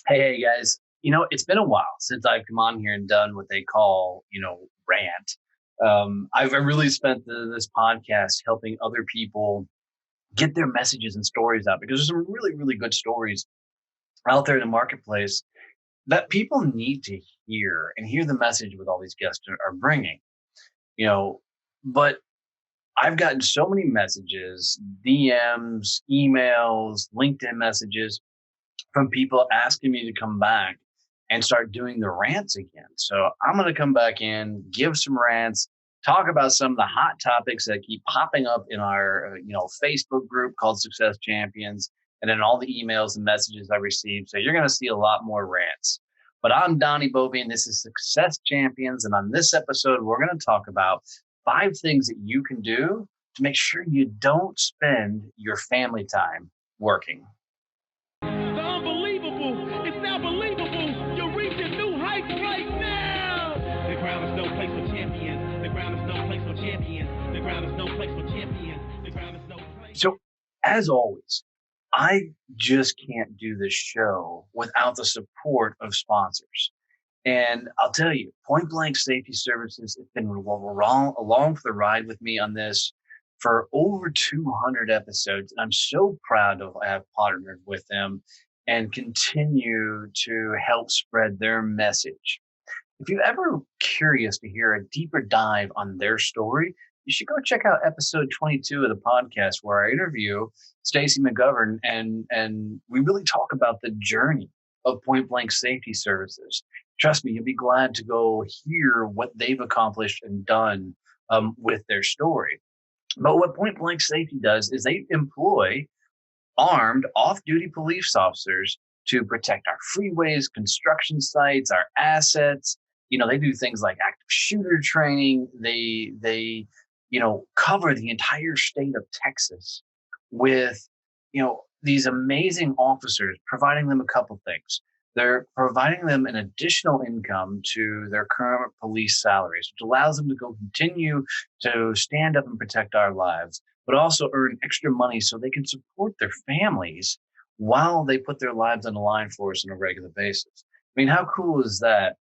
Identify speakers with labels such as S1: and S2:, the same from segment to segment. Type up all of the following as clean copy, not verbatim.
S1: Hey guys, it's been a while since I've come on here and done what they call, rant. I've really spent this podcast helping other people get their messages and stories out because there's some really, really good stories out there in the marketplace that people need to hear and hear the message with all these guests are bringing, you know. But I've gotten so many messages, DMs, emails, LinkedIn messages from people asking me to come back and start doing the rants again. So I'm going to come back in, give some rants, talk about some of the hot topics that keep popping up in our, Facebook group called Success Champions, and then all the emails and messages I receive. So you're going to see a lot more rants. But I'm Donnie Boivin. This is Success Champions, and on this episode, we're going to talk about 5 things that you can do to make sure you don't spend your family time working.
S2: The unbelievable is now believable. You're reaching new heights right now. The ground is no place for champions. The ground is no place for champions. The ground is no place for champions. The ground is no place.
S1: So, as always, I just can't do this show without the support of sponsors. And I'll tell you, Point Blank Safety Services has been along for the ride with me on this for over 200 episodes. And I'm so proud to have partnered with them and continue to help spread their message. If you're ever curious to hear a deeper dive on their story, you should go check out episode 22 of the podcast where I interview Stacy McGovern and we really talk about the journey of Point Blank Safety Services. Trust me, you'll be glad to go hear what they've accomplished and done with their story. But what Point Blank Safety does is they employ armed off-duty police officers to protect our freeways, construction sites, our assets. They do things like active shooter training. They cover the entire state of Texas with, these amazing officers, providing them a couple things. They're providing them an additional income to their current police salaries, which allows them to go continue to stand up and protect our lives, but also earn extra money so they can support their families while they put their lives on the line for us on a regular basis. I mean, how cool is that?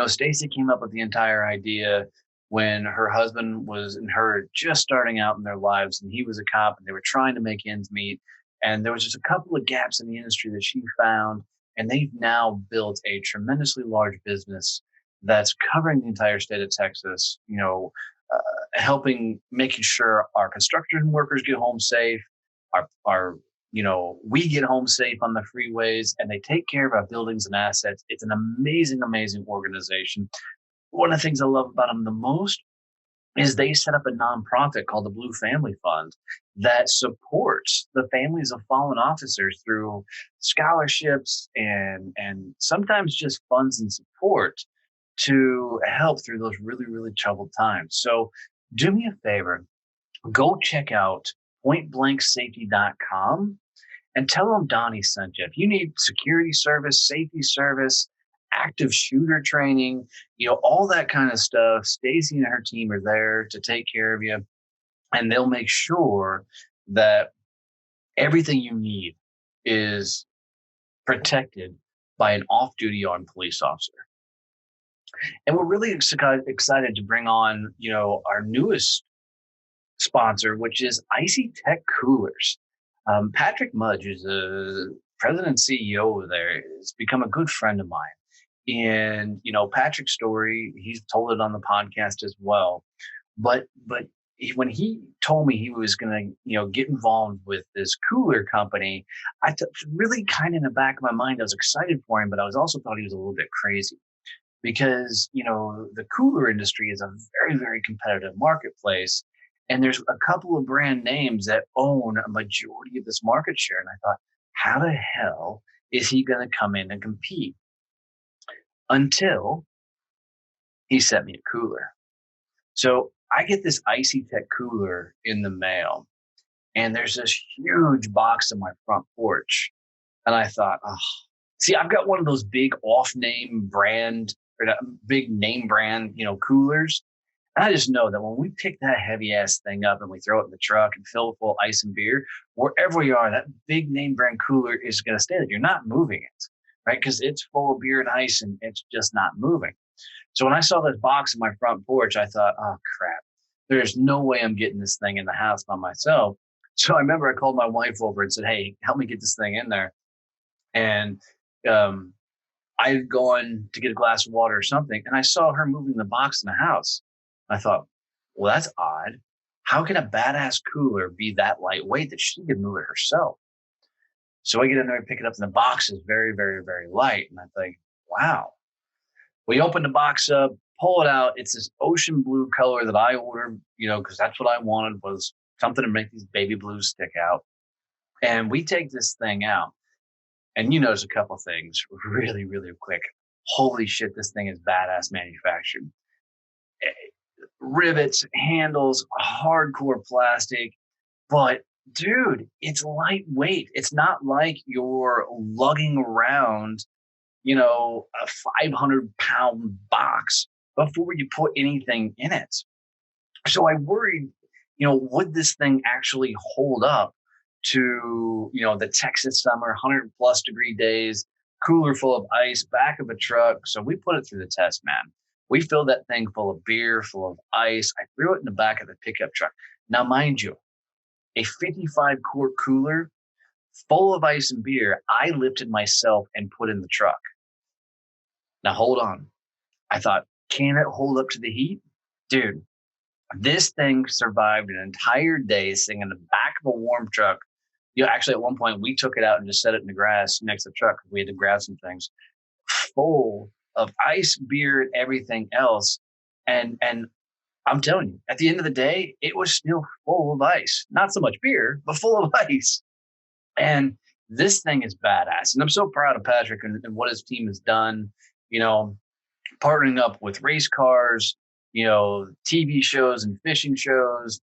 S1: Stacy came up with the entire idea when her husband was and her just starting out in their lives, and he was a cop, and they were trying to make ends meet. And there was just a couple of gaps in the industry that she found, and they've now built a tremendously large business that's covering the entire state of Texas. Helping, making sure our construction workers get home safe, our we get home safe on the freeways, and they take care of our buildings and assets. It's an amazing, amazing organization. One of the things I love about them the most is they set up a nonprofit called the Blue Family Fund that supports the families of fallen officers through scholarships and sometimes just funds and support to help through those really, really troubled times. So do me a favor, go check out pointblanksafety.com and tell them Donnie sent you. If you need security service, safety service, active shooter training, all that kind of stuff, Stacy and her team are there to take care of you, and they'll make sure that everything you need is protected by an off-duty armed police officer. And we're really excited to bring on, our newest sponsor, which is Icy Tech Coolers. Patrick Mudge is the president and CEO over there. Has become a good friend of mine. And, Patrick's story, he's told it on the podcast as well. But when he told me he was going to, get involved with this cooler company, really kind of in the back of my mind, I was excited for him, but I was also thought he was a little bit crazy because, the cooler industry is a very, very competitive marketplace. And there's a couple of brand names that own a majority of this market share. And I thought, how the hell is he going to come in and compete? Until he sent me a cooler. So I get this Icy Tech cooler in the mail, and there's this huge box on my front porch. And I thought, see, I've got one of those big off-name brand, or big name brand, coolers. And I just know that when we pick that heavy ass thing up and we throw it in the truck and fill it full of ice and beer, wherever we are, that big name brand cooler is going to stay there. You're not moving it. right? Because it's full of beer and ice and it's just not moving. So when I saw this box in my front porch, I thought, oh crap, there's no way I'm getting this thing in the house by myself. So I remember I called my wife over and said, hey, help me get this thing in there. And um, I had gone to get a glass of water or something, and I saw her moving the box in the house. I thought, well, that's odd. How can a badass cooler be that lightweight that she could move it herself? So I get in there and pick it up, and the box is very, very, very light. And I think, wow. We open the box up, pull it out. It's this ocean blue color that I ordered, because that's what I wanted, was something to make these baby blues stick out. And we take this thing out, and you notice a couple things really, really quick. Holy shit, this thing is badass manufactured. Rivets, handles, hardcore plastic. But dude, it's lightweight. It's not like you're lugging around, a 500-pound box before you put anything in it. So I worried, would this thing actually hold up to, the Texas summer, 100+ degree days, cooler full of ice, back of a truck. So we put it through the test, man. We filled that thing full of beer, full of ice. I threw it in the back of the pickup truck. Now, mind you, a 55-quart cooler full of ice and beer, I lifted myself and put in the truck. Now, hold on. I thought, can it hold up to the heat? Dude, this thing survived an entire day sitting in the back of a warm truck. Actually, at one point, we took it out and just set it in the grass next to the truck. We had to grab some things full of ice, beer, and everything else. And I'm telling you, at the end of the day, it was still full of ice. Not so much beer, but full of ice. And this thing is badass. And I'm so proud of Patrick and what his team has done, partnering up with race cars, TV shows and fishing shows.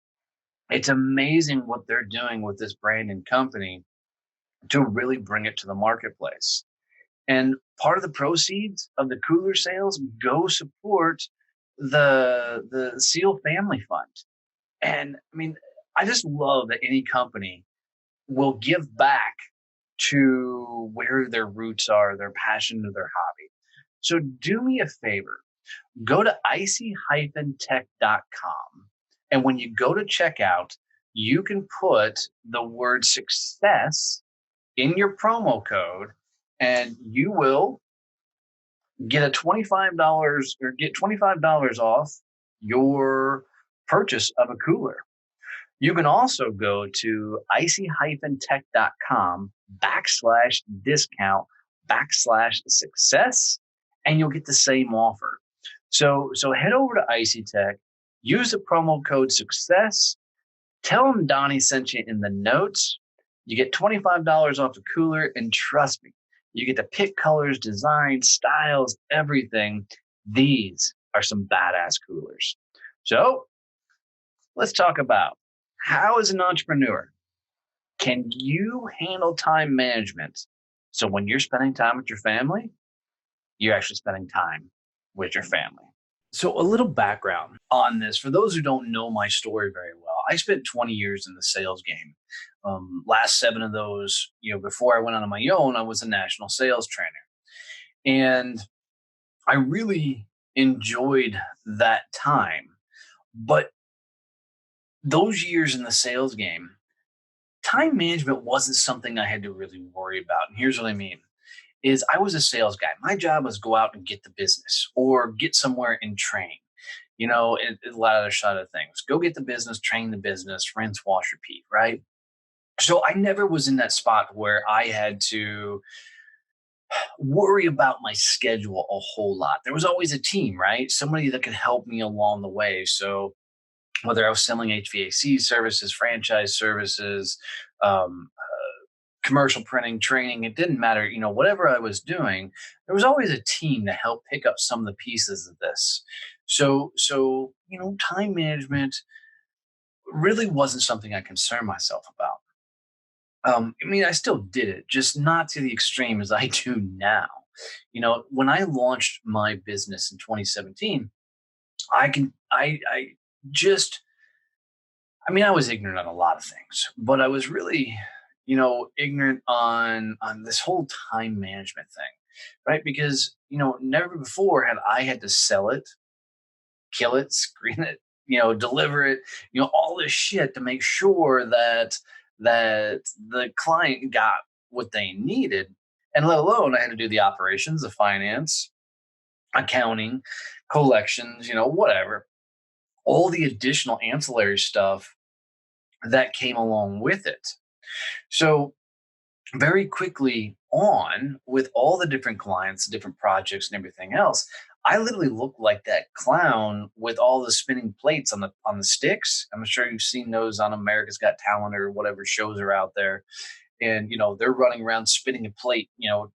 S1: It's amazing what they're doing with this brand and company to really bring it to the marketplace. And part of the proceeds of the cooler sales go support the SEAL Family Fund. And I mean, I just love that any company will give back to where their roots are, their passion, or their hobby. So do me a favor, go to icy-tech.com. And when you go to checkout, you can put the word success in your promo code, and you will get a $25 or get $25 off your purchase of a cooler. You can also go to icy-tech.com/discount/success, and you'll get the same offer. So head over to Icy Tech, use the promo code success, tell them Donnie sent you in the notes. You get $25 off the cooler, and trust me, you get to pick colors, designs, styles, everything. These are some badass coolers. So let's talk about, how, as an entrepreneur, can you handle time management so when you're spending time with your family, you're actually spending time with your family? So a little background on this. For those who don't know my story very well, I spent 20 years in the sales game. Last 7 of those, before I went on my own, I was a national sales trainer. And I really enjoyed that time. But those years in the sales game, time management wasn't something I had to really worry about. And here's what I mean is I was a sales guy. My job was go out and get the business or get somewhere and train. A lot of the side of things. Go get the business, train the business, rinse, wash, repeat, right? So I never was in that spot where I had to worry about my schedule a whole lot. There was always a team, right? Somebody that could help me along the way. So whether I was selling HVAC services, franchise services, commercial printing, training, it didn't matter. Whatever I was doing, there was always a team to help pick up some of the pieces of this. So time management really wasn't something I concerned myself about. I still did it, just not to the extreme as I do now. When I launched my business in 2017, I was ignorant on a lot of things, but I was really, ignorant on this whole time management thing. right? Because, never before had I had to sell it, kill it, screen it, deliver it, all this shit to make sure that the client got what they needed. And let alone I had to do the operations, the finance, accounting, collections, whatever. All the additional ancillary stuff that came along with it. So very quickly on with all the different clients, different projects, and everything else, I literally looked like that clown with all the spinning plates on the sticks. I'm sure you've seen those on America's Got Talent or whatever shows are out there. And they're running around spinning a plate,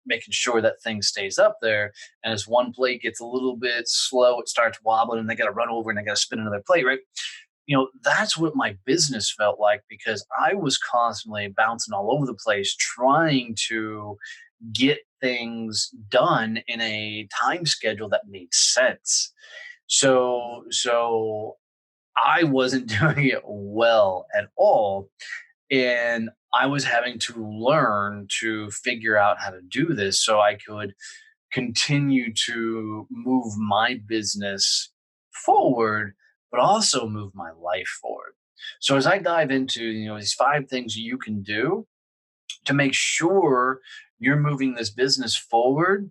S1: making sure that thing stays up there. And as one plate gets a little bit slow, it starts wobbling, and they got to run over and they got to spin another plate, right? That's what my business felt like because I was constantly bouncing all over the place trying to get things done in a time schedule that made sense. So I wasn't doing it well at all. And I was having to learn to figure out how to do this so I could continue to move my business forward, but also move my life forward. So as I dive into these 5 things you can do to make sure you're moving this business forward,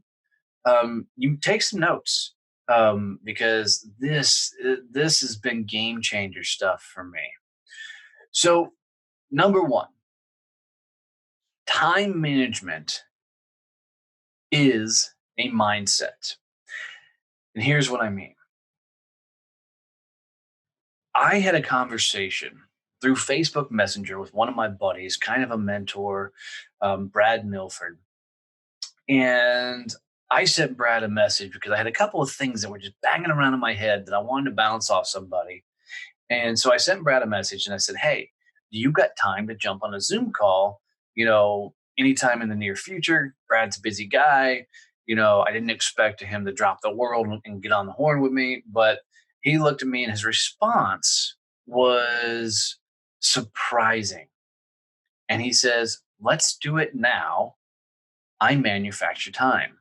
S1: you take some notes because this has been game changer stuff for me. So number one, time management is a mindset, and here's what I mean. I had a conversation through Facebook Messenger with one of my buddies, kind of a mentor, Brad Milford. And I sent Brad a message because I had a couple of things that were just banging around in my head that I wanted to bounce off somebody. And so I sent Brad a message and I said, "Hey, do you got time to jump on a Zoom call, anytime in the near future?" Brad's a busy guy. I didn't expect him to drop the world and get on the horn with me, but he looked at me and his response was surprising. And he says, "Let's do it now. I manufacture time."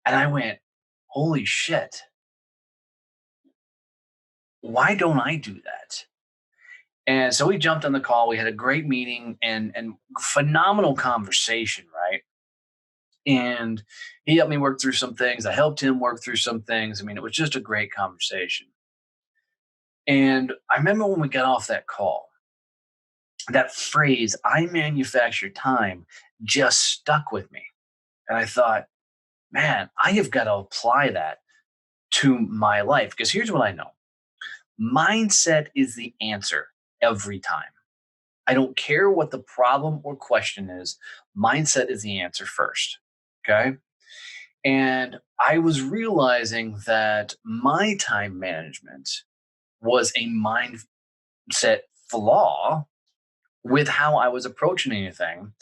S1: And I went, "Holy shit. Why don't I do that?" And so we jumped on the call. We had a great meeting and phenomenal conversation, right? And he helped me work through some things. I helped him work through some things. I mean, it was just a great conversation. And I remember when we got off that call, that phrase, "I manufacture time," just stuck with me. And I thought, man, I have got to apply that to my life. Because here's what I know: mindset is the answer every time. I don't care what the problem or question is, mindset is the answer first. Okay. And I was realizing that my time management was a mindset flaw with how I was approaching anything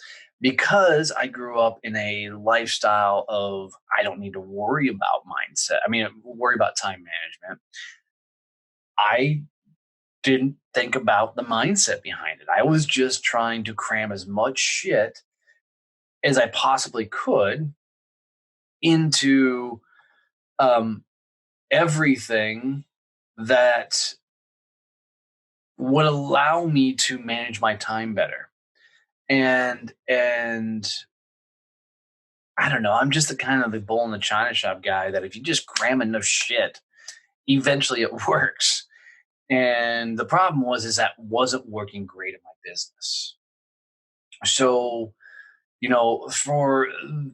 S1: because I grew up in a lifestyle of I don't need to worry about mindset. I mean, worry about time management. I didn't think about the mindset behind it. I was just trying to cram as much shit as I possibly could into um, everything that would allow me to manage my time better. And I don't know, I'm just the kind of the bull in the china shop guy that if you just cram enough shit, eventually it works. And the problem was is that wasn't working great in my business. So, for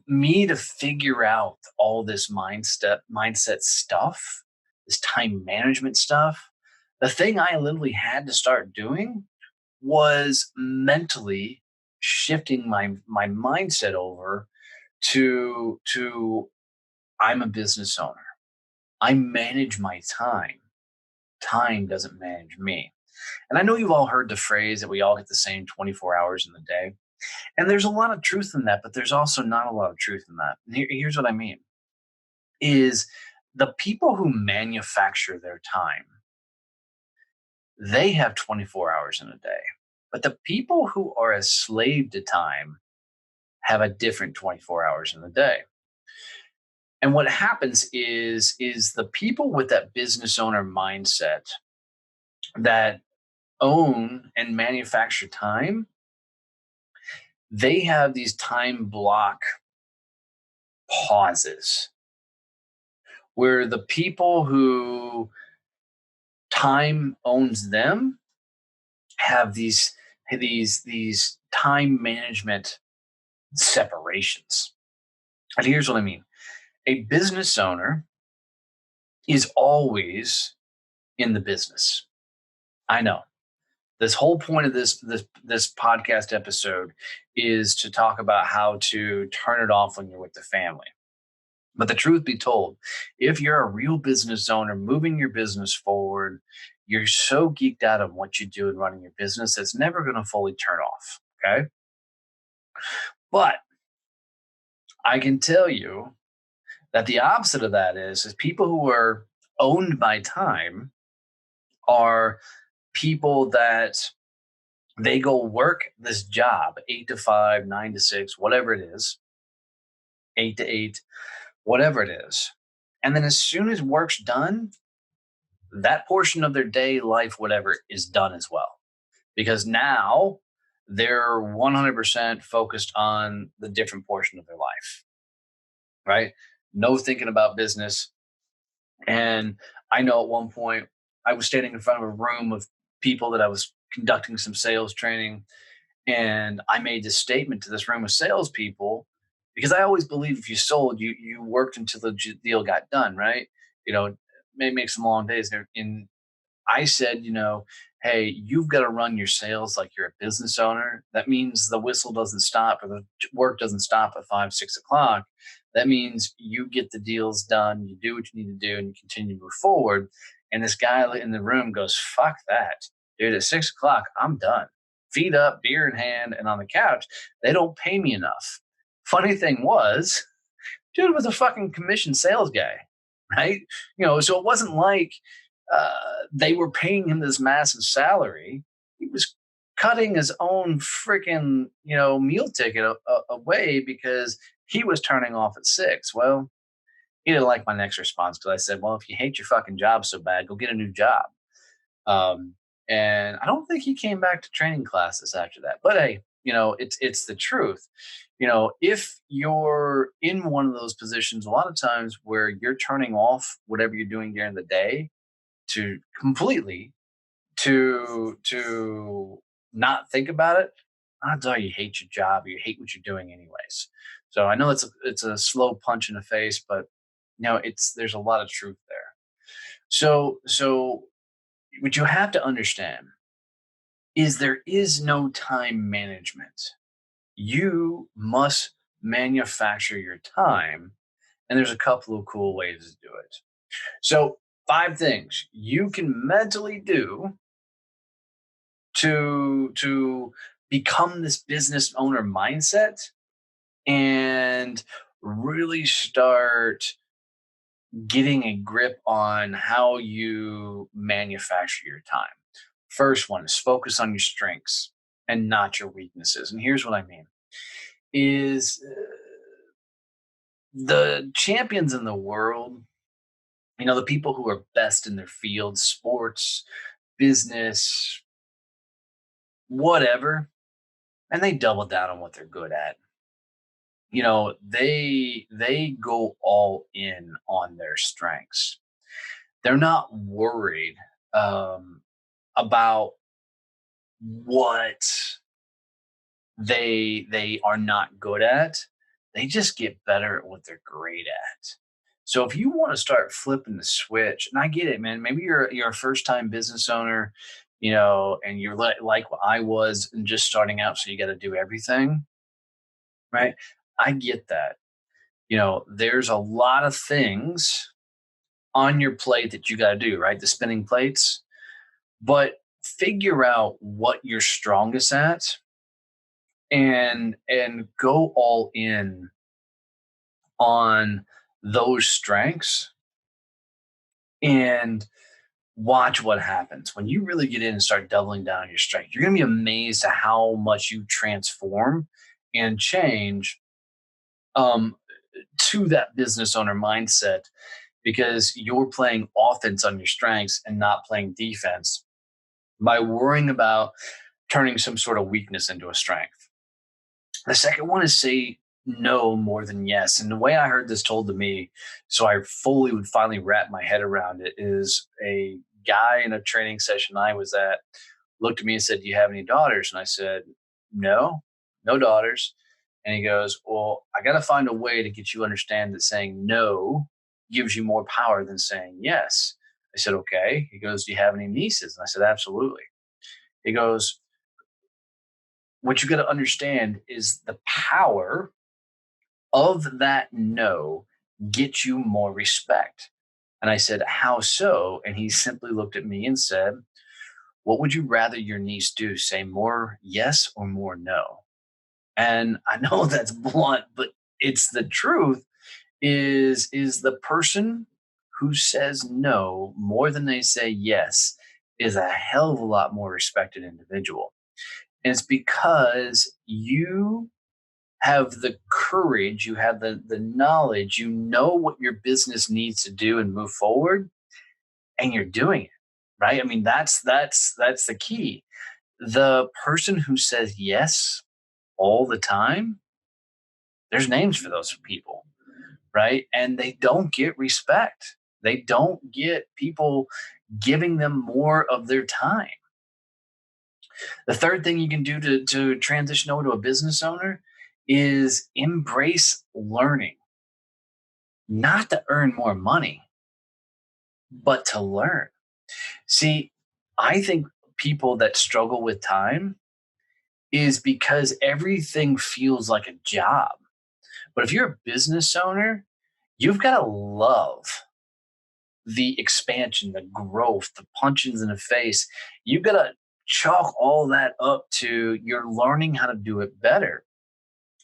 S1: me to figure out all this mindset stuff, this time management stuff, the thing I literally had to start doing was mentally shifting my mindset over to I'm a business owner. I manage my time. Time doesn't manage me. And I know you've all heard the phrase that we all get the same 24 hours in the day. And there's a lot of truth in that, but there's also not a lot of truth in that. And here's what I mean is the people who manufacture their time, they have 24 hours in a day. But the people who are a slave to time have a different 24 hours in the day. And what happens is the people with that business owner mindset that own and manufacture time, they have these time block pauses where the people who time owns them have these time management separations. And here's what I mean. A business owner is always in the business. I know. This whole point of this podcast episode is to talk about how to turn it off when you're with the family. But the truth be told, if you're a real business owner moving your business forward, you're so geeked out on what you do in running your business, it's never going to fully turn off. Okay. But I can tell you that the opposite of that is people who are owned by time are people that they go work this job 8 to 5, 9 to 6, whatever it is, 8 to 8, whatever it is. And then as soon as work's done, that portion of their day, life, whatever is done as well. Because now they're 100% focused on the different portion of their life, right? No thinking about business. And I know at one point I was standing in front of a room of people that I was conducting some sales training. And I made this statement to this room of salespeople because I always believe if you sold, you worked until the deal got done, right? You know, may make some long days there. And I said, hey, you've got to run your sales like you're a business owner. That means the whistle doesn't stop or the work doesn't stop at 5, 6 o'clock. That means you get the deals done, you do what you need to do, and you continue to move forward. And this guy in the room goes, fuck that. Dude, at 6 o'clock, I'm done. Feet up, beer in hand, and on the couch. They don't pay me enough. Funny thing was, dude was a fucking commission sales guy, right? So it wasn't like they were paying him this massive salary. He was cutting his own freaking, meal ticket away because he was turning off at 6. Well, he didn't like my next response because I said, well, if you hate your fucking job so bad, go get a new job. And I don't think he came back to training classes after that. But hey, it's the truth. If you're in one of those positions, a lot of times where you're turning off whatever you're doing during the day to completely to not think about it, odds are you hate your job or you hate what you're doing anyways. So I know it's a slow punch in the face, but there's a lot of truth there. So what you have to understand is there is no time management. You must manufacture your time, and there's a couple of cool ways to do it. So 5 things you can mentally do to become this business owner mindset and really start getting a grip on how you manufacture your time. First one is focus on your strengths and not your weaknesses. And here's what I mean is the champions in the world, the people who are best in their field, sports, business, whatever, and they double down on what they're good at. They go all in on their strengths. They're not worried about what they are not good at. They just get better at what they're great at. So if you want to start flipping the switch, and I get it, man, maybe you're a first time business owner, and you're like what I was and just starting out, so you got to do everything, right? I get that. There's a lot of things on your plate that you got to do, right? The spinning plates, but figure out what you're strongest at and go all in on those strengths and watch what happens when you really get in and start doubling down on your strength. You're going to be amazed at how much you transform and change to that business owner mindset because you're playing offense on your strengths and not playing defense by worrying about turning some sort of weakness into a strength. The second one is say no more than yes. And the way I heard this told to me, so I fully would finally wrap my head around it, is a guy in a training session I was at looked at me and said, "Do you have any daughters?" And I said, "No, no daughters." And he goes, "Well, I got to find a way to get you to understand that saying no gives you more power than saying yes." I said, "Okay." He goes, "Do you have any nieces?" And I said, "Absolutely." He goes, "What you got to understand is the power of that no gets you more respect." And I said, "How so?" And he simply looked at me and said, "What would you rather your niece do? Say more yes or more no?" And I know that's blunt, but it's the truth. Is the person who says no more than they say yes is a hell of a lot more respected individual. And it's because you have the courage, you have the knowledge, you know what your business needs to do and move forward, and you're doing it. Right? I mean, that's the key. The person who says yes all the time, there's names for those people, right? And they don't get respect. They don't get people giving them more of their time. The third thing you can do to transition over to a business owner is embrace learning, not to earn more money, but to learn. See, I think people that struggle with time is because everything feels like a job. But if you're a business owner, you've got to love the expansion, the growth, the punches in the face. You've got to chalk all that up to you're learning how to do it better.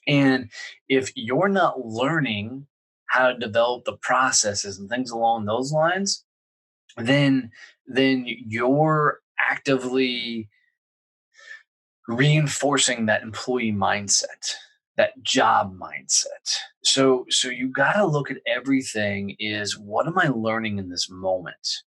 S1: And if you're not learning how to develop the processes and things along those lines, then you're actively reinforcing that employee mindset, that job mindset. So you got to look at everything is what am I learning in this moment?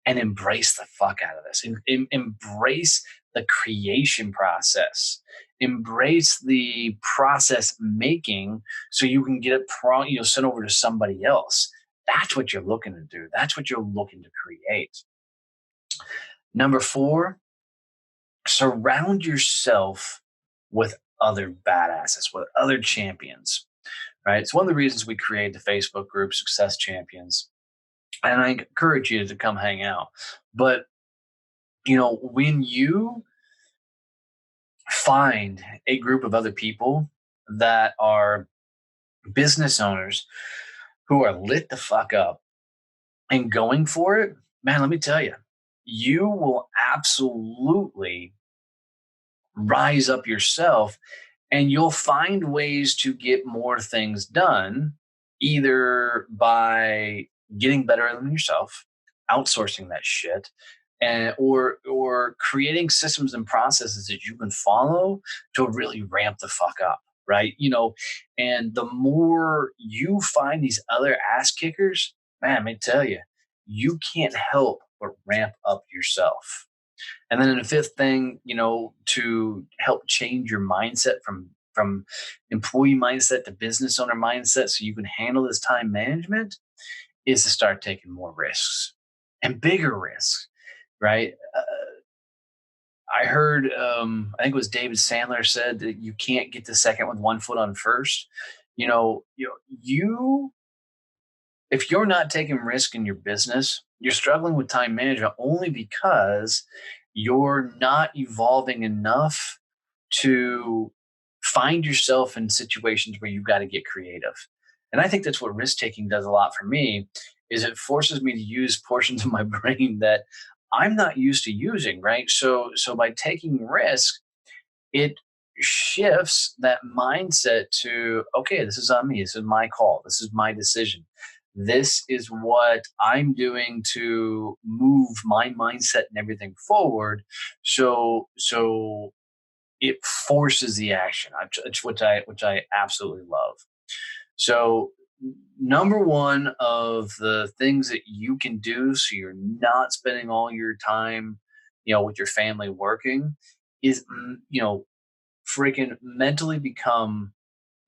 S1: And embrace the fuck out of this. Embrace the creation process. Embrace the process making so you can get it sent over to somebody else. That's what you're looking to do. That's what you're looking to create. Number 4, surround yourself with other badasses, with other champions, right? It's one of the reasons we created the Facebook group Success Champions. And I encourage you to come hang out. But, when you find a group of other people that are business owners who are lit the fuck up and going for it, man, let me tell you, you will absolutely rise up yourself and you'll find ways to get more things done either by getting better than yourself, outsourcing that shit, and or creating systems and processes that you can follow to really ramp the fuck up, right? And the more you find these other ass kickers, man, let me tell you, you can't help but ramp up yourself. And then the fifth thing, to help change your mindset from employee mindset to business owner mindset so you can handle this time management is to start taking more risks and bigger risks, right? I heard, I think it was David Sandler said that you can't get to second with one foot on first. You if you're not taking risk in your business, you're struggling with time management only because you're not evolving enough to find yourself in situations where you've got to get creative. And I think that's what risk taking does a lot for me is it forces me to use portions of my brain that I'm not used to using, right? So by taking risk, it shifts that mindset to, okay, this is on me. This is my call. This is my decision. This is what I'm doing to move my mindset and everything forward. So it forces the action, which I absolutely love. So number one of the things that you can do so you're not spending all your time, with your family working is, freaking mentally become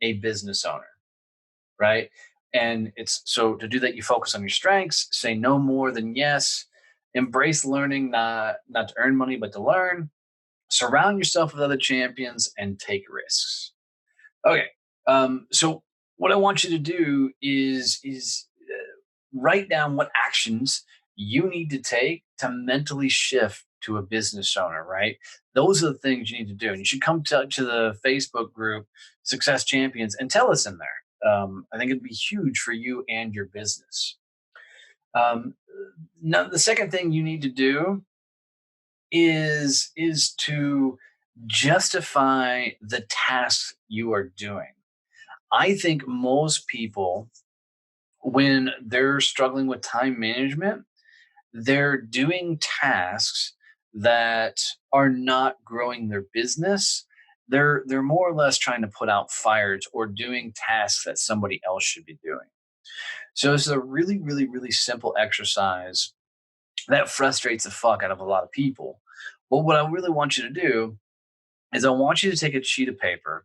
S1: a business owner, right? And it's so to do that, you focus on your strengths, say no more than yes, embrace learning, not to earn money, but to learn, surround yourself with other champions, and take risks. Okay. So what I want you to do is write down what actions you need to take to mentally shift to a business owner, right? Those are the things you need to do. And you should come to the Facebook group, Success Champions, and tell us in there. I think it'd be huge for you and your business. Um, Now, the second thing you need to do is to justify the tasks you are doing. I think most people, when they're struggling with time management, they're doing tasks that are not growing their business. They're more or less trying to put out fires or doing tasks that somebody else should be doing. So this is a really, really, really simple exercise that frustrates the fuck out of a lot of people. But what I really want you to do is I want you to take a sheet of paper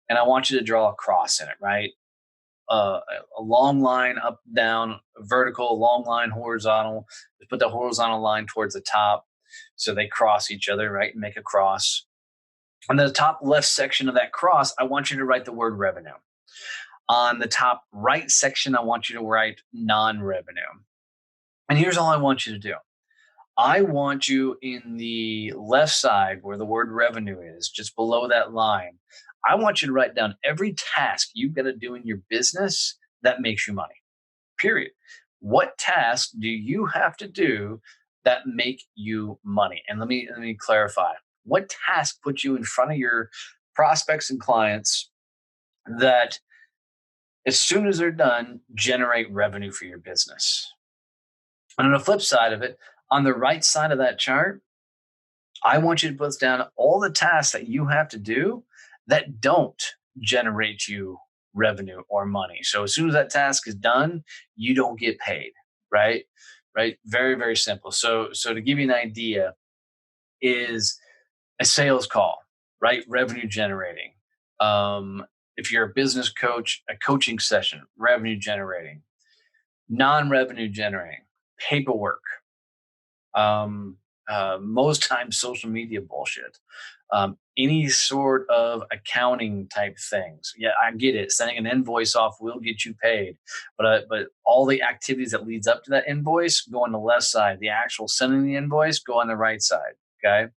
S1: and I want you to draw a cross in it, right? A long line up, down, vertical, long line, horizontal. Just put the horizontal line towards the top so they cross each other, right? And make a cross. On the top left section of that cross, I want you to write the word revenue. On the top right section, I want you to write non revenue. And here's all I want you to do. I want you in the left side where the word revenue is, just below that line. I want you to write down every task you've got to do in your business that makes you money. Period. What tasks do you have to do that make you money? And let me clarify. What task puts you in front of your prospects and clients that as soon as they're done generate revenue for your business? And on the flip side of it, on the right side of that chart, I want you to put down all the tasks that you have to do that don't generate you revenue or money. So as soon as that task is done, you don't get paid, right? Right? Very, very simple. So to give you an idea, is a sales call, right? Revenue generating. If you're a business coach, a coaching session, revenue generating. Non-revenue generating, paperwork, most times social media bullshit, any sort of accounting type things. Yeah, I get it. Sending an invoice off will get you paid, but all the activities that leads up to that invoice go on the left side. The actual sending the invoice go on the right side. Okay.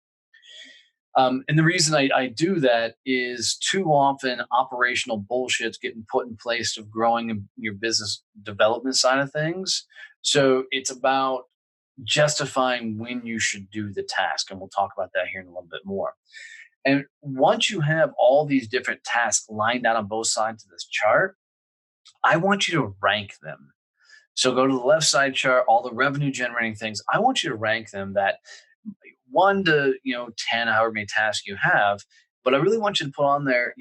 S1: And the reason I do that is too often operational bullshit's getting put in place of growing your business development side of things. So it's about justifying when you should do the task. And we'll talk about that here in a little bit more. And once you have all these different tasks lined out on both sides of this chart, I want you to rank them. So go to the left side chart, all the revenue generating things. I want you to rank them that 1 to 10, however many tasks you have. But I really want you to put on there,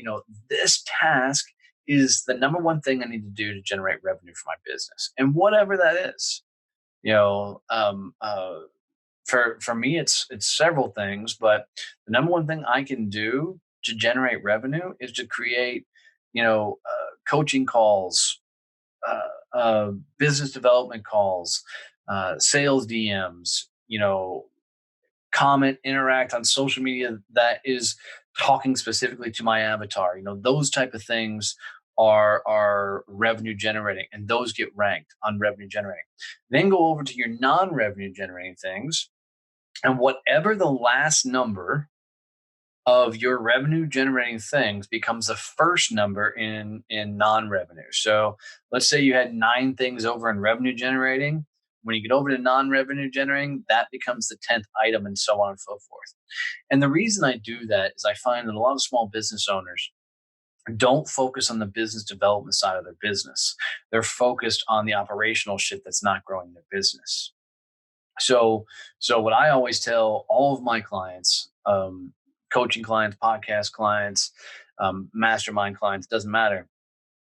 S1: this task is the number one thing I need to do to generate revenue for my business, and whatever that is. You know, for me, it's several things, but the number one thing I can do to generate revenue is to create, coaching calls, business development calls, sales DMs, comment, interact on social media that is talking specifically to my avatar. Those type of things are revenue generating, and those get ranked on revenue generating. Then go over to your non-revenue generating things, and whatever the last number of your revenue generating things becomes the first number in non-revenue. So let's say you had 9 things over in revenue generating. When you get over to non-revenue generating, that becomes the 10th item, and so on and so forth. And the reason I do that is I find that a lot of small business owners don't focus on the business development side of their business. They're focused on the operational shit that's not growing their business. So what I always tell all of my clients, coaching clients, podcast clients, mastermind clients, doesn't matter.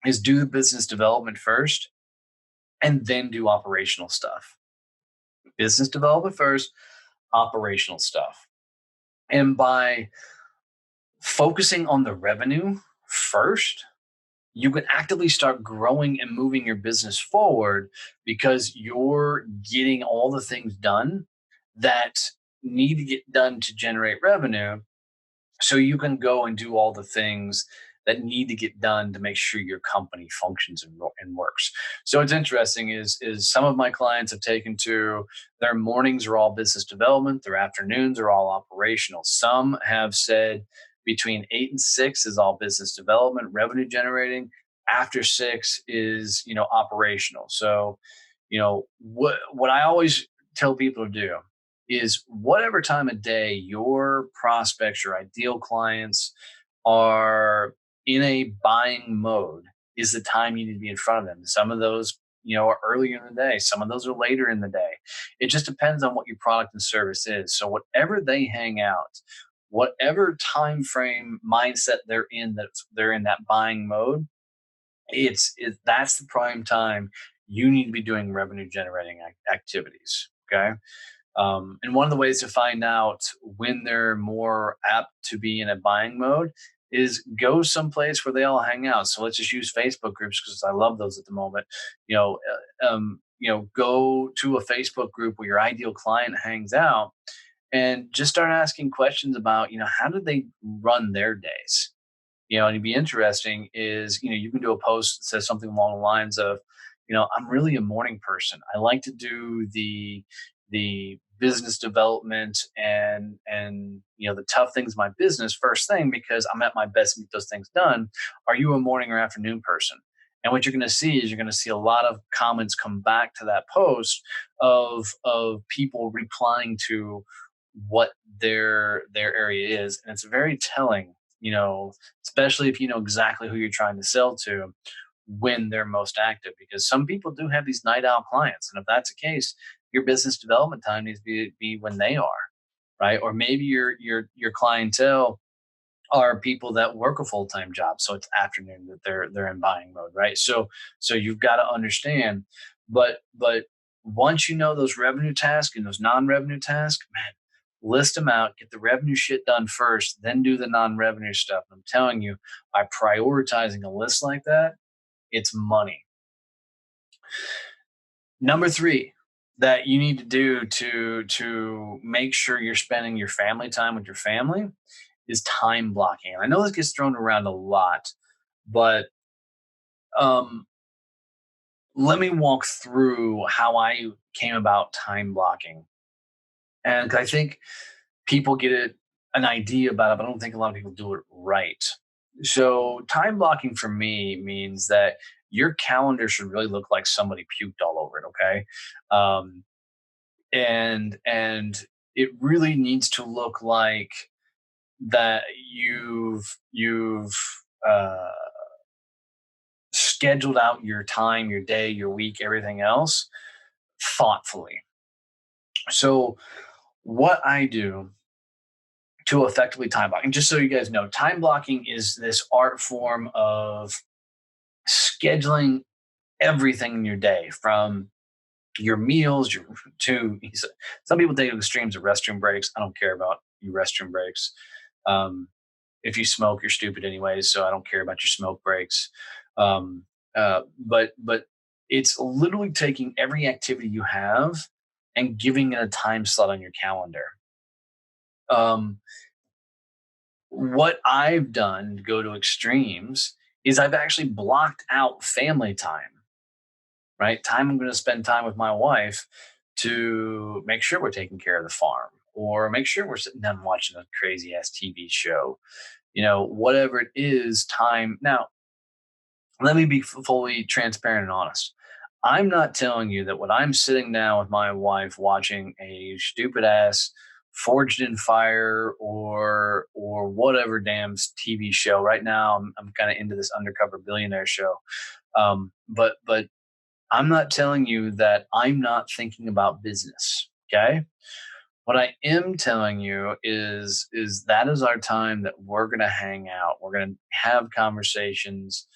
S1: is do the business development first and then do operational stuff. Business development first, operational stuff. And by focusing on the revenue first, you can actively start growing and moving your business forward because you're getting all the things done that need to get done to generate revenue, so you can go and do all the things that need to get done to make sure your company functions and works. So it's interesting is some of my clients have taken to their mornings are all business development, their afternoons are all operational. Some have said between 8 and 6 is all business development, revenue generating. After 6 is operational. So what I always tell people to do is whatever time of day your prospects, your ideal clients are in a buying mode is the time you need to be in front of them. Some of those, are earlier in the day. Some of those are later in the day. It just depends on what your product and service is. So whatever they hang out, whatever time frame mindset they're in that buying mode, that's the prime time you need to be doing revenue generating activities. Okay. And one of the ways to find out when they're more apt to be in a buying mode is go someplace where they all hang out. So let's just use Facebook groups because I love those at the moment. Go to a Facebook group where your ideal client hangs out and just start asking questions about, how do they run their days? And it'd be interesting is, you can do a post that says something along the lines of, I'm really a morning person. I like to do the business development and the tough things in my business first thing because I'm at my best to get those things done. Are you a morning or afternoon person? And what you're going to see is you're going to see a lot of comments come back to that post of people replying to what their area is, and it's very telling. Especially if you know exactly who you're trying to sell to when they're most active, because some people do have these night owl clients, and if that's the case, your business development time needs to be when they are, right? Or maybe your clientele are people that work a full-time job, so it's afternoon that they're in buying mode, right? So you've got to understand, but once you know those revenue tasks and those non-revenue tasks, man, list them out, get the revenue shit done first, then do the non-revenue stuff. I'm telling you, by prioritizing a list like that, it's money. Number 3 that you need to do to make sure you're spending your family time with your family is time blocking. And I know this gets thrown around a lot, but um, let me walk through how I came about time blocking. And I think people get an idea about it, but I don't think a lot of people do it right. So time blocking for me means that your calendar should really look like somebody puked all over it. Okay. Um, and it really needs to look like that you've uh, scheduled out your time, your day, your week, everything else thoughtfully. So what I do to effectively time block, and just so you guys know, time blocking is this art form of scheduling everything in your day, from your meals to some people take extremes of restroom breaks. I don't care about your restroom breaks. Um, if you smoke, you're stupid anyways, so I don't care about your smoke breaks. But it's literally taking every activity you have and giving it a time slot on your calendar. Um, what I've done to go to extremes is I've actually blocked out family time, right? Time I'm going to spend time with my wife to make sure we're taking care of the farm or make sure we're sitting down watching a crazy ass TV show, whatever it is, time. Now, let me be fully transparent and honest. I'm not telling you that when I'm sitting down with my wife watching a stupid ass Forged in Fire or whatever damn TV show. Right now, I'm kind of into this undercover billionaire show. But I'm not telling you that I'm not thinking about business. Okay. What I am telling you is that is our time that we're going to hang out. We're going to have conversations,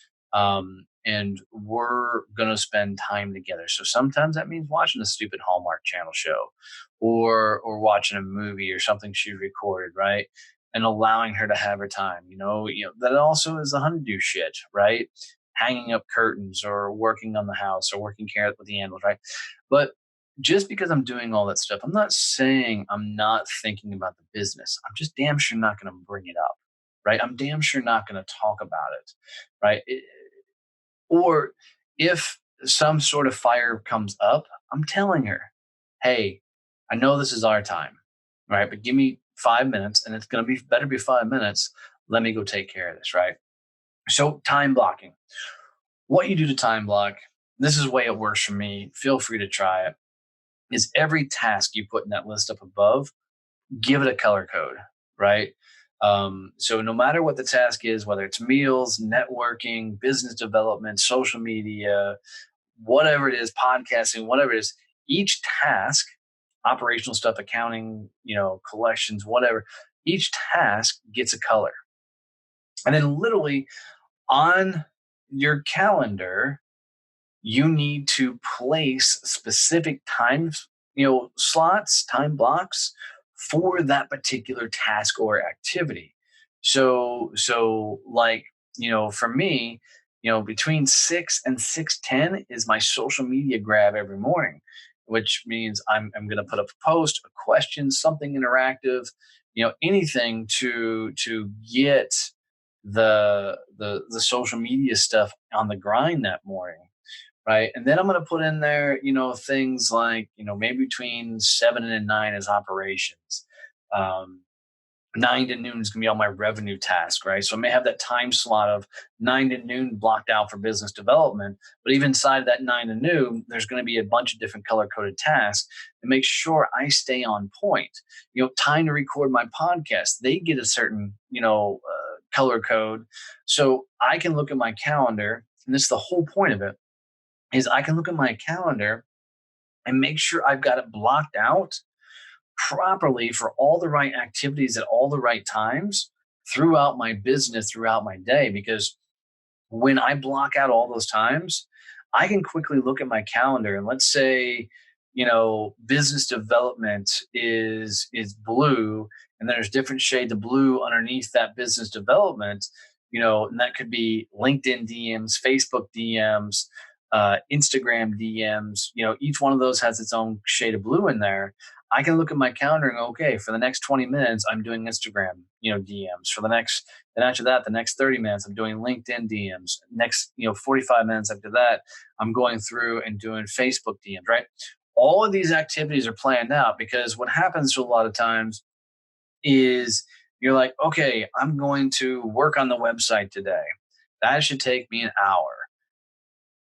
S1: and we're going to spend time together. So sometimes that means watching a stupid Hallmark Channel show or watching a movie or something she recorded, right? And allowing her to have her time. That also is the honeydew shit, right? Hanging up curtains or working on the house or working care with the animals, right? But just because I'm doing all that stuff, I'm not saying I'm not thinking about the business. I'm just damn sure not going to bring it up, right? I'm damn sure not going to talk about it, right? Or if some sort of fire comes up, I'm telling her, hey, I know this is our time, right? But give me 5 minutes and it's going to be better be 5 minutes. Let me go take care of this, right? So, time blocking. What you do to time block, this is the way it works for me. Feel free to try it. Is every task you put in that list up above, give it a color code, right? So no matter what the task is, whether it's meals, networking, business development, social media, whatever it is, podcasting, whatever it is, each task, operational stuff, accounting, collections, whatever, each task gets a color. And then literally on your calendar, you need to place specific times, slots, time blocks for that particular task or activity. So like, for me, between 6 and 6:10 is my social media grab every morning, which means I'm going to put up a post, a question, something interactive, anything to get the social media stuff on the grind that morning, right? And then I'm going to put in there, things like, maybe between 7 and 9 is operations. Um, 9 to noon is going to be all my revenue task, right? So I may have that time slot of 9 to noon blocked out for business development. But even inside of that 9 to noon, there's going to be a bunch of different color coded tasks to make sure I stay on point. Time to record my podcast, they get a certain, color code. So I can look at my calendar, and this is the whole point of it is I can look at my calendar and make sure I've got it blocked out properly for all the right activities at all the right times throughout my business, throughout my day. Because when I block out all those times, I can quickly look at my calendar and let's say, business development is blue and there's different shades of blue underneath that business development, and that could be LinkedIn DMs, Facebook DMs, Instagram DMs, each one of those has its own shade of blue in there. I can look at my calendar and go, okay, for the next 20 minutes, I'm doing Instagram, DMs. Then after that, the next 30 minutes, I'm doing LinkedIn DMs. Next, 45 minutes after that, I'm going through and doing Facebook DMs, right? All of these activities are planned out because what happens a lot of times is you're like, okay, I'm going to work on the website today. That should take me an hour.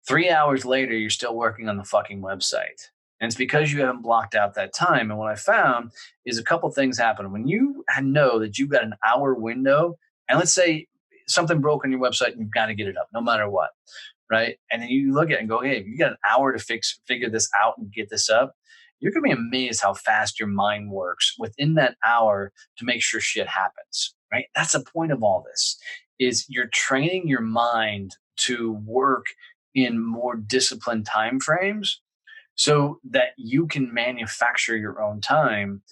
S1: 3 hours later, you're still working on the fucking website. And it's because you haven't blocked out that time. And what I found is a couple things happen. When you know that you've got an hour window, and let's say something broke on your website and you've got to get it up no matter what, right? And then you look at it and go, hey, if you got an hour to figure this out and get this up, you're going to be amazed how fast your mind works within that hour to make sure shit happens, right? That's the point of all this is you're training your mind to work in more disciplined time frames so that you can manufacture your own time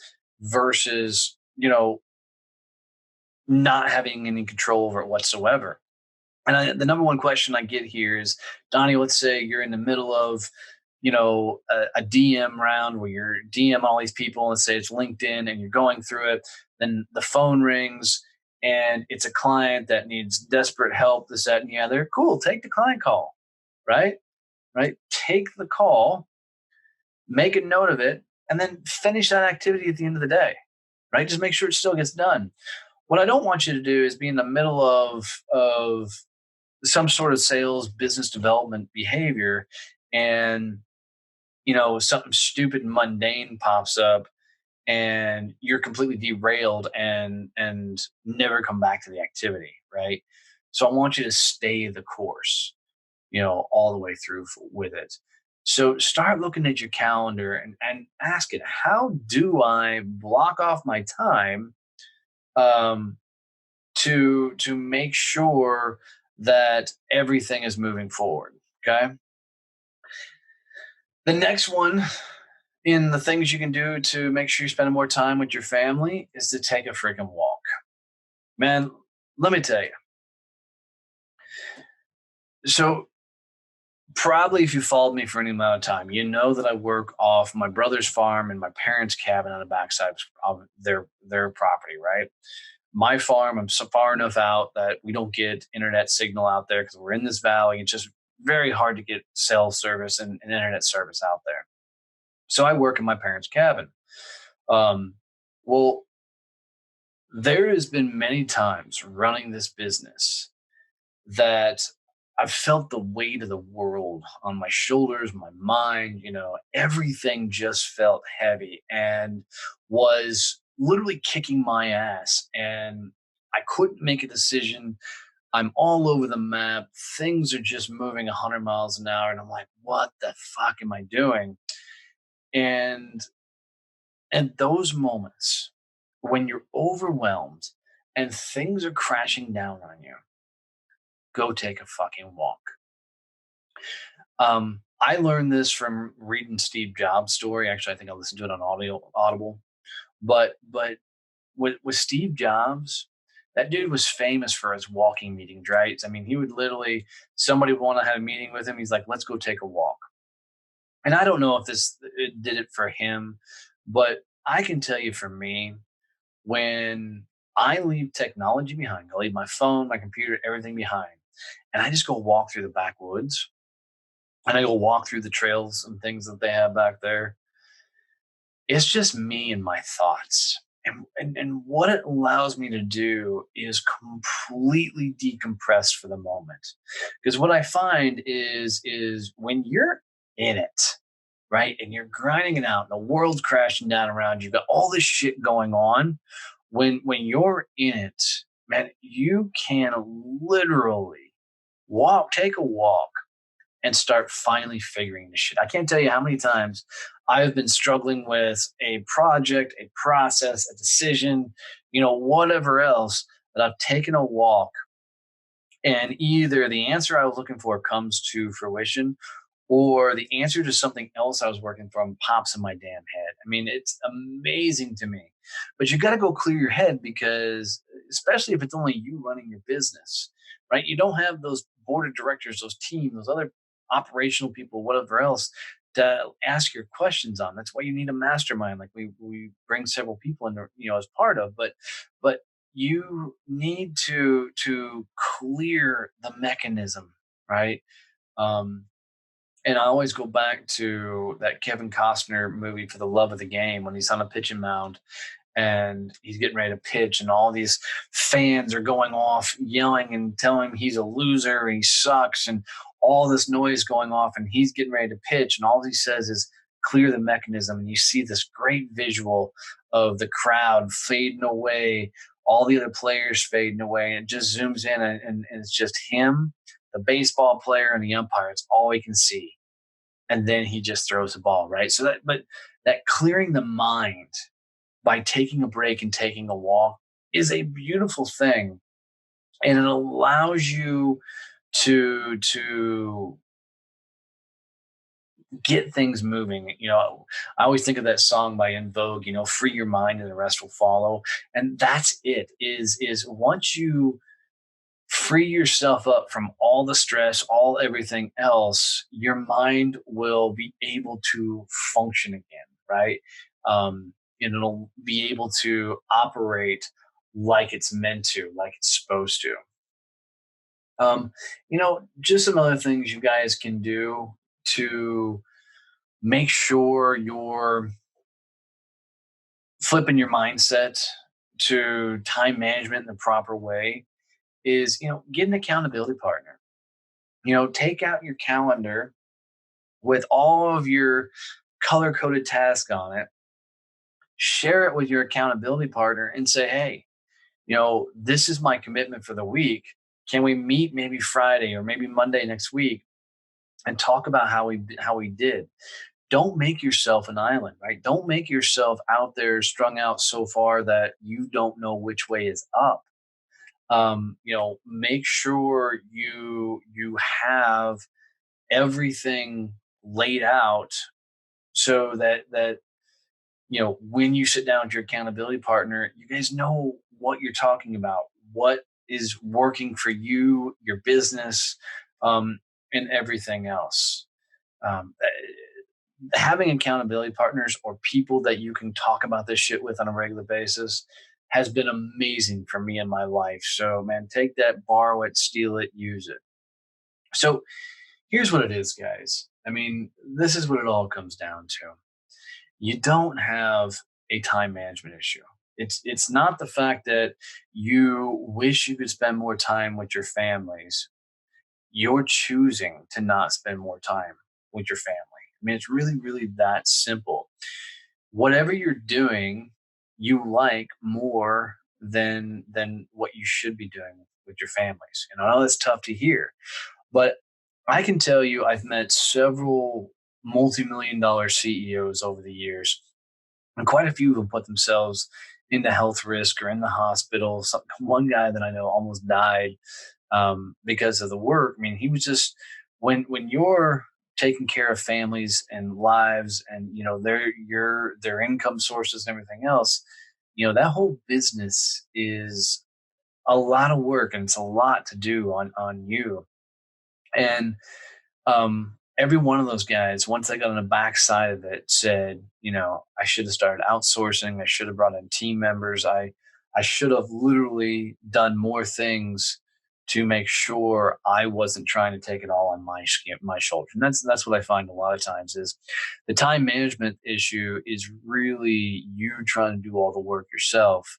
S1: versus, not having any control over it whatsoever. And the number one question I get here is, Donnie, let's say you're in the middle of, a DM round where you're DM all these people, let's say it's LinkedIn and you're going through it, then the phone rings and it's a client that needs desperate help, this, that, and the other. Cool. Take the client call, right? Right. Take the call, make a note of it, and then finish that activity at the end of the day, right? Just make sure it still gets done. What I don't want you to do is be in the middle of some sort of sales business development behavior and something stupid and mundane pops up and you're completely derailed and never come back to the activity, right? So I want you to stay the course, all the way through with it. So start looking at your calendar and ask it, how do I block off my time um, to make sure that everything is moving forward. Okay. The next one in the things you can do to make sure you're spending more time with your family is to take a freaking walk. Man, let me tell you. So, probably if you followed me for any amount of time, you know that I work off my brother's farm and my parents' cabin on the backside of their property, right? My farm, I'm so far enough out that we don't get internet signal out there because we're in this valley. It's just very hard to get cell service and internet service out there. So I work in my parents' cabin. Um, well, there has been many times running this business that I've felt the weight of the world on my shoulders, my mind, everything just felt heavy and was literally kicking my ass. And I couldn't make a decision. I'm all over the map. Things are just moving 100 miles an hour. And I'm like, what the fuck am I doing? And at those moments, when you're overwhelmed and things are crashing down on you, go take a fucking walk. I learned this from reading Steve Jobs' story. Actually, I think I listened to it on Audible. But with Steve Jobs, that dude was famous for his walking meetings, right? I mean, he would literally somebody would want to have a meeting with him. He's like, "Let's go take a walk." And I don't know if this it did it for him, but I can tell you for me, when I leave technology behind, I leave my phone, my computer, everything behind, and I just go walk through the backwoods and I go walk through the trails and things that they have back there. It's just me and my thoughts. And what it allows me to do is completely decompress for the moment. Because what I find is when you're in it, right, and you're grinding it out, and the world's crashing down around you, got all this shit going on. When you're in it, man, you can literally take a walk and start finally figuring this shit. I can't tell you how many times I've been struggling with a project, a process, a decision, whatever else, that I've taken a walk and either the answer I was looking for comes to fruition or the answer to something else I was working from pops in my damn head. I mean, it's amazing to me. But you got to go clear your head because, especially if it's only you running your business, right? You don't have those board of directors, those teams, those other operational people, whatever else, to ask your questions on. That's why you need a mastermind, like we bring several people in, as part of. But you need to clear the mechanism, right? Um, and I always go back to that Kevin Costner movie For the Love of the Game when he's on a pitching mound and he's getting ready to pitch, and all these fans are going off yelling and telling him he's a loser and he sucks, and all this noise going off, and he's getting ready to pitch, and all he says is clear the mechanism, and you see this great visual of the crowd fading away, all the other players fading away, and it just zooms in, and it's just him, the baseball player, and the umpire. It's all he can see, and then he just throws the ball, right? But that clearing the mind by taking a break and taking a walk is a beautiful thing, and it allows you to get things moving. I always think of that song by In Vogue, free your mind and the rest will follow. And that's it. Is once you free yourself up from all the stress, all everything else, your mind will be able to function again, right? And it'll be able to operate like it's meant to, like it's supposed to. Just some other things you guys can do to make sure you're flipping your mindset to time management in the proper way is, get an accountability partner. Take out your calendar with all of your color coded tasks on it, share it with your accountability partner and say, hey, this is my commitment for the week. Can we meet maybe Friday or maybe Monday next week and talk about how we did? Don't make yourself an island, right? Don't make yourself out there strung out so far that you don't know which way is up. Make sure you have everything laid out so that when you sit down with your accountability partner, you guys know what you're talking about, what is working for you, your business, um, and everything else. Having accountability partners or people that you can talk about this shit with on a regular basis has been amazing for me in my life. So, man, take that, borrow it, steal it, use it. So, here's what it is, guys. I mean, this is what it all comes down to. You don't have a time management issue. It's not the fact that you wish you could spend more time with your families. You're choosing to not spend more time with your family. I mean, it's really, really that simple. Whatever you're doing, you like more than what you should be doing with your families. And I know that's tough to hear, but I can tell you I've met several multi-million dollar CEOs over the years, and quite a few of them put themselves into health risk or in the hospital. One guy that I know almost died because of the work. I mean, he was just when you're taking care of families and lives, and their income sources and everything else. That whole business is a lot of work, and it's a lot to do on you. And every one of those guys, once they got on the backside of it, said, I should have started outsourcing. I should have brought in team members. I should have literally done more things to make sure I wasn't trying to take it all on my shoulders. And that's what I find a lot of times is the time management issue is really you trying to do all the work yourself,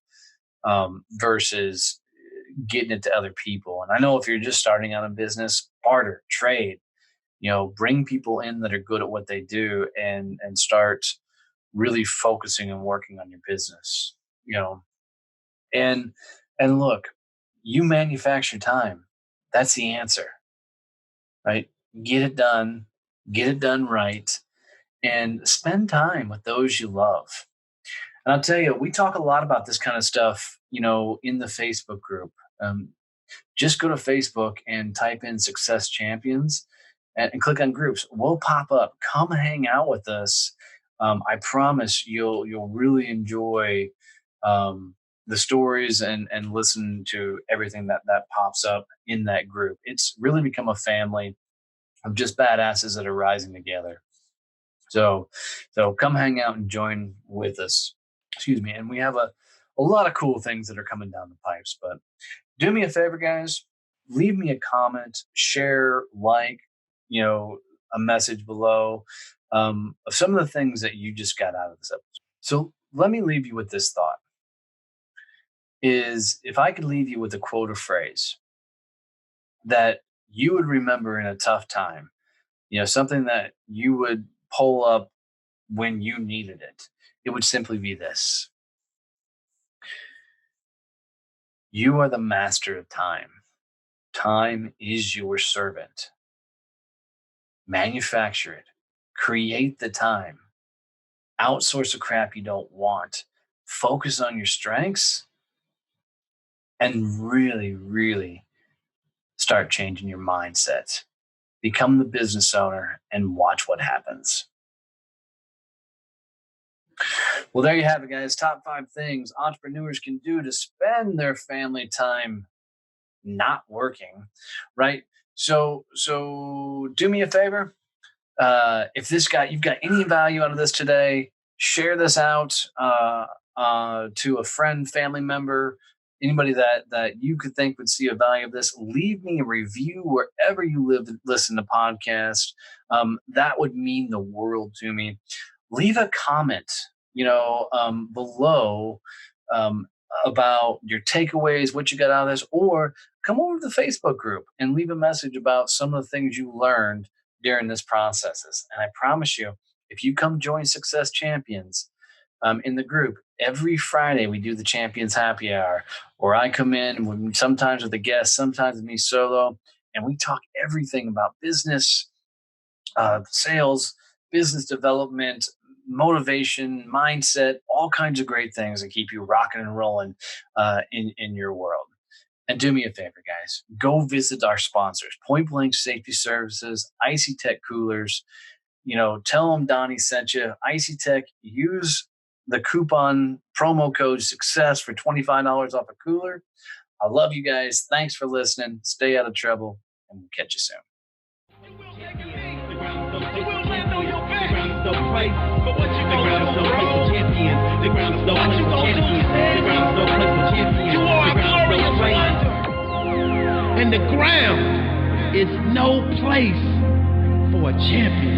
S1: versus getting it to other people. And I know if you're just starting out in business, barter, trade, bring people in that are good at what they do, and start really focusing and working on your business. you know and and look, you manufacture time. That's the answer, right? Get it done right, and spend time with those you love. And I'll tell you, we talk a lot about this kind of stuff, in the Facebook group. um, just go to Facebook and type in Success Champions, and click on groups. We'll pop up. Come hang out with us. I promise you'll really enjoy the stories, and listen to everything that pops up in that group. It's really become a family of just badasses that are rising together. So come hang out and join with us. Excuse me. And we have a lot of cool things that are coming down the pipes. But do me a favor, guys. Leave me a comment, share, a message below, of some of the things that you just got out of this episode. So let me leave you with this thought: is if I could leave you with a quote or phrase that you would remember in a tough time, something that you would pull up when you needed it, it would simply be this: you are the master of time. Time is your servant. Manufacture it. Create the time. Outsource the crap you don't want. Focus on your strengths, and really, really start changing your mindset. Become the business owner and watch what happens. Well, there you have it, guys. Top 5 things entrepreneurs can do to spend their family time not working, right? So do me a favor. If you've got any value out of this today, share this out to a friend, family member, anybody that you could think would see a value of this. Leave me a review wherever you listen to podcasts. That would mean the world to me. Leave a comment, below, um, about your takeaways, what you got out of this, or come over to the Facebook group and leave a message about some of the things you learned during this processes. And I promise you, if you come join Success Champions in the group, every Friday we do the Champions Happy Hour, where I come in sometimes with a guest, sometimes with me solo, and we talk everything about business, sales, business development, motivation, mindset, all kinds of great things that keep you rocking and rolling in your world. And do me a favor, guys. Go visit our sponsors, Point Blank Safety Services, Icy Tech Coolers. Tell them Donnie sent you. Icy Tech, use the coupon promo code SUCCESS for $25 off a cooler. I love you guys. Thanks for listening. Stay out of trouble, and we'll catch you soon.
S2: And the ground is no place for a champion.